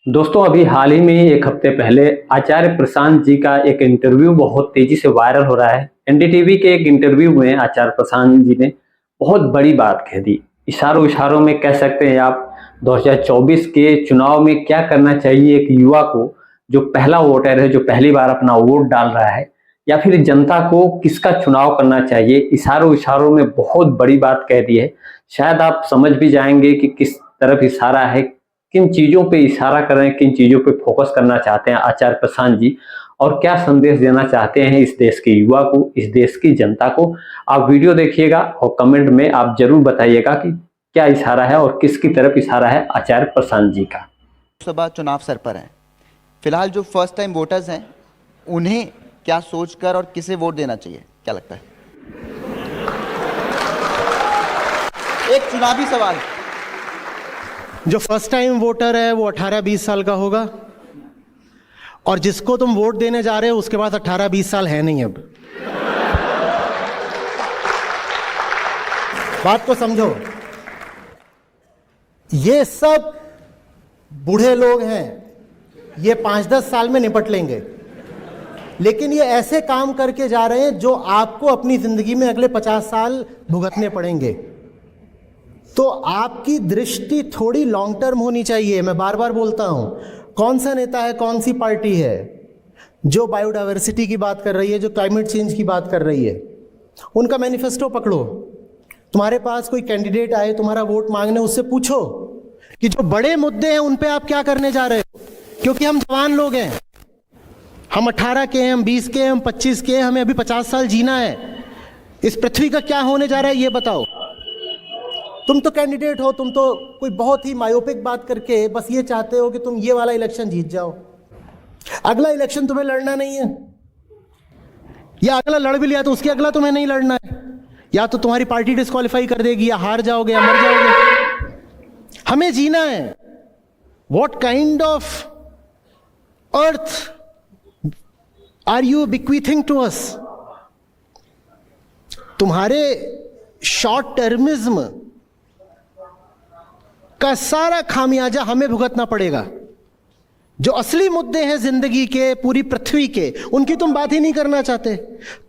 दोस्तों अभी हाल ही में एक हफ्ते पहले आचार्य प्रशांत जी का एक इंटरव्यू बहुत तेजी से वायरल हो रहा है। एनडीटीवी के एक इंटरव्यू में आचार्य प्रशांत जी ने बहुत बड़ी बात कह दी। इशारों इशारों में कह सकते हैं आप 2024 के चुनाव में क्या करना चाहिए एक युवा को जो पहला वोटर है, जो पहली बार अपना वोट डाल रहा है, या फिर जनता को किसका चुनाव करना चाहिए। इशारों इशारों में बहुत बड़ी बात कह दी है। शायद आप समझ भी जाएंगे कि किस तरफ इशारा है, किन चीजों पे इशारा कर रहे हैं, किन चीजों पे फोकस करना चाहते हैं आचार्य प्रशांत जी, और क्या संदेश देना चाहते हैं इस देश के युवा को, इस देश की जनता को। आप वीडियो देखिएगा और कमेंट में आप जरूर बताइएगा कि क्या इशारा है और किसकी तरफ इशारा है आचार्य प्रशांत जी का। लोकसभा चुनाव सर पर है। फिलहाल जो फर्स्ट टाइम वोटर्स हैं उन्हें क्या सोचकर और किसे वोट देना चाहिए, क्या लगता है? एक चुनावी सवाल। जो फर्स्ट टाइम वोटर है वो 18-20 साल का होगा, और जिसको तुम वोट देने जा रहे हो उसके पास 18-20 साल है नहीं। अब बात को समझो, ये सब बूढ़े लोग हैं, ये 5-10 साल में निपट लेंगे, लेकिन ये ऐसे काम करके जा रहे हैं जो आपको अपनी जिंदगी में अगले 50 साल भुगतने पड़ेंगे। तो आपकी दृष्टि थोड़ी लॉन्ग टर्म होनी चाहिए। मैं बार बार बोलता हूं, कौन सा नेता है, कौन सी पार्टी है जो बायोडायवर्सिटी की बात कर रही है, जो क्लाइमेट चेंज की बात कर रही है, उनका मैनिफेस्टो पकड़ो। तुम्हारे पास कोई कैंडिडेट आए तुम्हारा वोट मांगने, उससे पूछो कि जो बड़े मुद्दे हैं उन पे आप क्या करने जा रहे हो। क्योंकि हम जवान लोग हैं, हम 18 के हैं, हम 20 के हैं, हम 25 के हैं, हमें अभी 50 साल जीना है। इस पृथ्वी का क्या होने जा रहा है ये बताओ। तुम तो कैंडिडेट हो, तुम तो कोई बहुत ही मायोपिक बात करके बस ये चाहते हो कि तुम ये वाला इलेक्शन जीत जाओ। अगला इलेक्शन तुम्हें लड़ना नहीं है, या अगला लड़ भी लिया तो उसके अगला तुम्हें नहीं लड़ना है। या तो तुम्हारी पार्टी डिस्क्वालीफाई कर देगी, या हार जाओगे या मर जाओगे। हमें जीना है। What kind of earth are you bequeathing to us? तुम्हारे शॉर्ट टर्मिज्म का सारा खामियाजा हमें भुगतना पड़ेगा। जो असली मुद्दे हैं जिंदगी के, पूरी पृथ्वी के, उनकी तुम बात ही नहीं करना चाहते।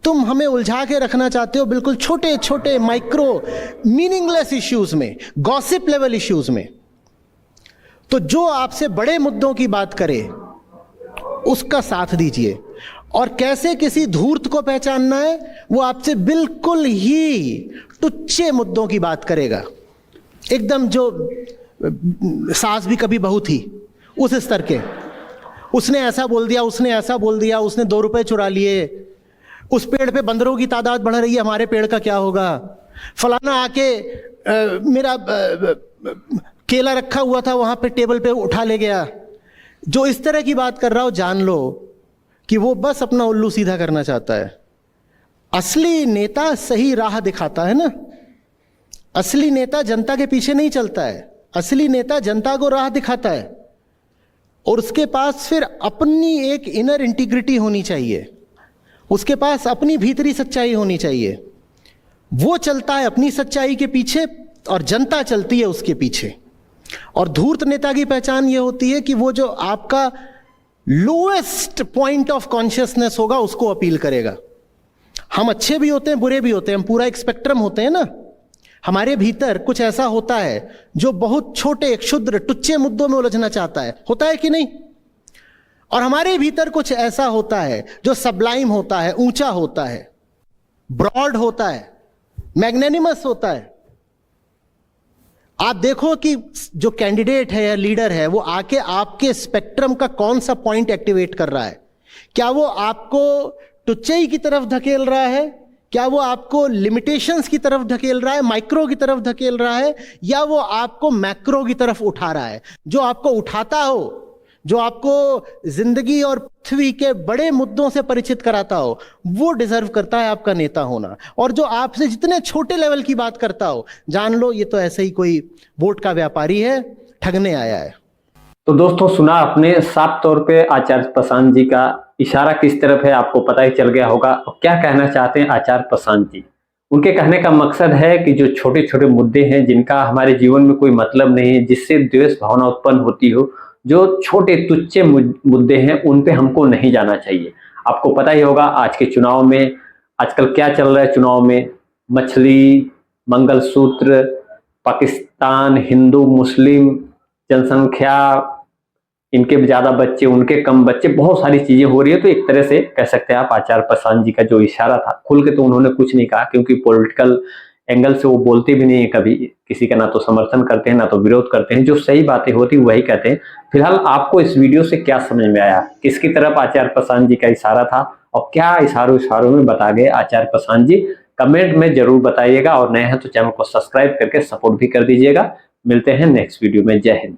तुम हमें उलझा के रखना चाहते हो बिल्कुल छोटे छोटे माइक्रो मीनिंगलेस इश्यूज में, गॉसिप लेवल इश्यूज में। तो जो आपसे बड़े मुद्दों की बात करे उसका साथ दीजिए। और कैसे किसी धूर्त को पहचानना है, वो आपसे बिल्कुल ही टुच्चे मुद्दों की बात करेगा, एकदम जो सास भी कभी बहू थी उस स्तर के। उसने ऐसा बोल दिया, उसने ऐसा बोल दिया, उसने 2 रुपए चुरा लिए, उस पेड़ पे बंदरों की तादाद बढ़ रही है, हमारे पेड़ का क्या होगा, फलाना आके मेरा केला रखा हुआ था वहां पे टेबल पे उठा ले गया। जो इस तरह की बात कर रहा हो, जान लो कि वो बस अपना उल्लू सीधा करना चाहता है। असली नेता सही राह दिखाता है ना। असली नेता जनता के पीछे नहीं चलता है, असली नेता जनता को राह दिखाता है। और उसके पास फिर अपनी एक इनर इंटीग्रिटी होनी चाहिए, उसके पास अपनी भीतरी सच्चाई होनी चाहिए। वो चलता है अपनी सच्चाई के पीछे और जनता चलती है उसके पीछे। और धूर्त नेता की पहचान ये होती है कि वो जो आपका लोएस्ट पॉइंट ऑफ कॉन्शियसनेस होगा उसको अपील करेगा। हम अच्छे भी होते हैं, बुरे भी होते हैं, हम पूरा एक स्पेक्ट्रम होते हैं ना। हमारे भीतर कुछ ऐसा होता है जो बहुत छोटे क्षुद्र टुच्चे मुद्दों में उलझना चाहता है, होता है कि नहीं? और हमारे भीतर कुछ ऐसा होता है जो सबलाइम होता है, ऊंचा होता है, ब्रॉड होता है, मैग्नेनिमस होता है। आप देखो कि जो कैंडिडेट है या लीडर है वो आके आपके स्पेक्ट्रम का कौन सा पॉइंट एक्टिवेट कर रहा है। क्या वो आपको टुच्चाई की तरफ धकेल रहा है, क्या वो आपको लिमिटेशंस की तरफ धकेल रहा है, माइक्रो की तरफ धकेल रहा है, या वो आपको मैक्रो की तरफ उठा रहा है? जो आपको उठाता हो, जो आपको जिंदगी और पृथ्वी के बड़े मुद्दों से परिचित कराता हो, वो डिजर्व करता है आपका नेता होना। और जो आपसे जितने छोटे लेवल की बात करता हो, जान लो ये तो ऐसे ही कोई वोट का व्यापारी है, ठगने आया है। तो दोस्तों सुना आपने साफ तौर पे आचार्य प्रशांत जी का इशारा किस तरफ है, आपको पता ही चल गया होगा। और क्या कहना चाहते हैं आचार्य प्रशांत जी। उनके कहने का मकसद है कि जो छोटे छोटे मुद्दे हैं जिनका हमारे जीवन में कोई मतलब नहीं है, जिससे द्वेष भावना उत्पन्न होती हो, जो छोटे तुच्छ मुद्दे हैं उन पे हमको नहीं जाना चाहिए। आपको पता ही होगा आज के चुनाव में आजकल क्या चल रहा है, चुनाव में मछली, मंगलसूत्र, पाकिस्तान, हिंदू मुस्लिम, जनसंख्या, इनके ज़्यादा बच्चे उनके कम बच्चे, बहुत सारी चीज़ें हो रही है। तो एक तरह से कह सकते हैं आप आचार्य प्रशांत जी का जो इशारा था, खुल के तो उन्होंने कुछ नहीं कहा, क्योंकि पॉलिटिकल एंगल से वो बोलते भी नहीं है, कभी किसी का ना तो समर्थन करते हैं ना तो विरोध करते हैं, जो सही बातें होती वही कहते हैं। फिलहाल आपको इस वीडियो से क्या समझ में आया, किसकी तरफ आचार्य प्रशांत जी का इशारा था और क्या इशारों में बता गए आचार्य प्रशांत जी, कमेंट में जरूर बताइएगा। और नए हैं तो चैनल को सब्सक्राइब करके सपोर्ट भी कर दीजिएगा। मिलते हैं नेक्स्ट वीडियो में। जय हिंद।